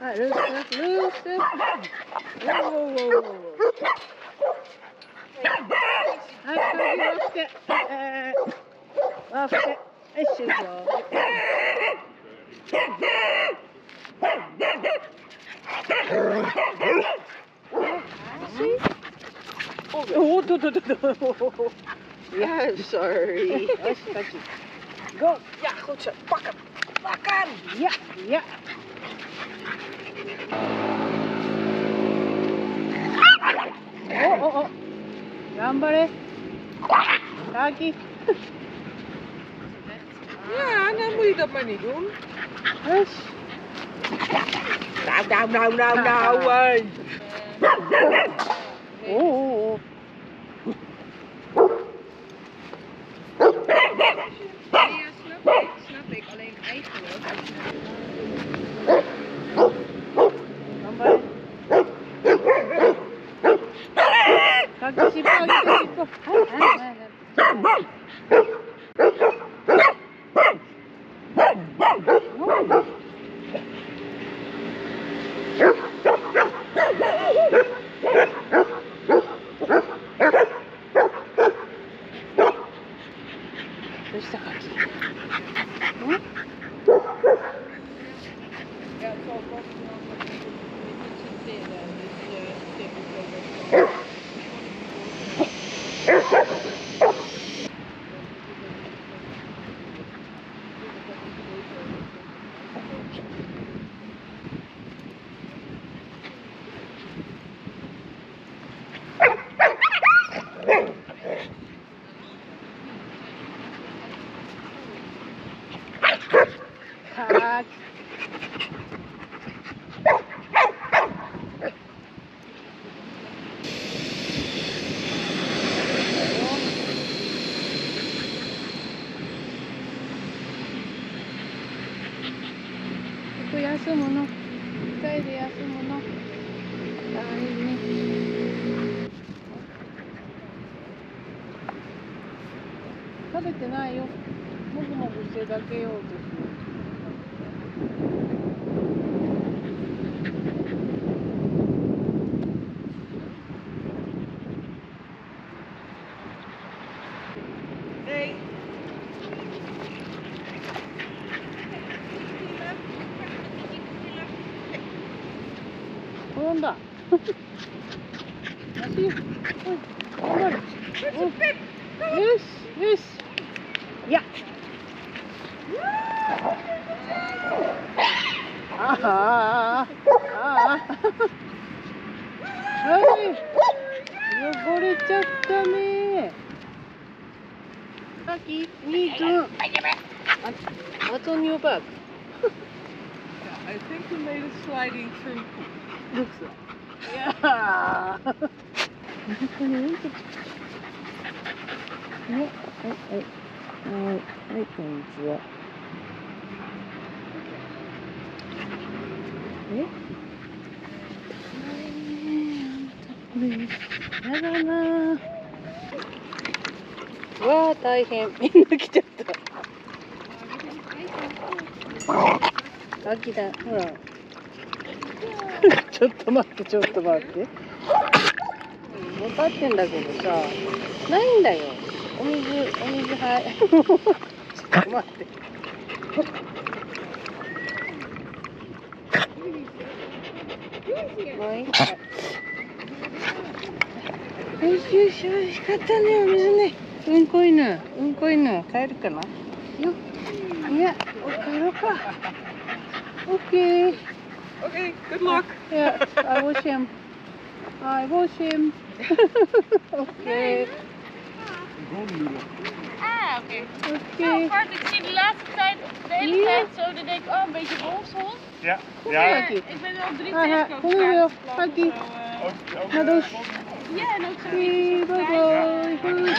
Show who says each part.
Speaker 1: はい、ルース。はい、鍵をして、回して、終了。おっと。
Speaker 2: Yeah, sorry.
Speaker 1: よし、カキ。Go! Ja, goed zo. Pak hem! Ja. Oh. 頑張れ。カキ。
Speaker 2: Ja, dan moet je dat maar niet doen.
Speaker 1: よし。
Speaker 2: Nou.
Speaker 1: Oh.
Speaker 2: Snap ik, alleen eigenlijk. Aku 休むの。2人で休むの。大事に。食べてないよ。もぐもぐしてるだけよ。転んだ。足。頑張る。よし。いや。はい。汚れちゃったね。Kaki, niet doen. What's on your back? I think we made a sliding through.
Speaker 1: Looks like. Yeah. はい、こんにちは。これやだな。わあ、大変。みんな来ちゃった。秋だ、ほら。ちょっと待って。分かってんだけどさ、ないんだよ。お水はい。ちょっと待って。もういいか。よし、美味しかったね、お水ね。うんこ犬、帰るかな。よ、いや、帰ろうか。Okay.
Speaker 2: Okay, good luck.
Speaker 1: Yeah, I wash him. Okay.
Speaker 3: Ah, oké.
Speaker 1: Okay.
Speaker 3: Nou, Bart, ik zie de laatste tijd, de hele tijd zo, dan denk ik, oh, een beetje bolsel.
Speaker 4: Ja.
Speaker 1: Kaki.
Speaker 3: Ik ben al 3
Speaker 1: kom
Speaker 3: tegengekomen.
Speaker 1: Kaki.
Speaker 3: Ja, en ook zo.
Speaker 1: Bye bye.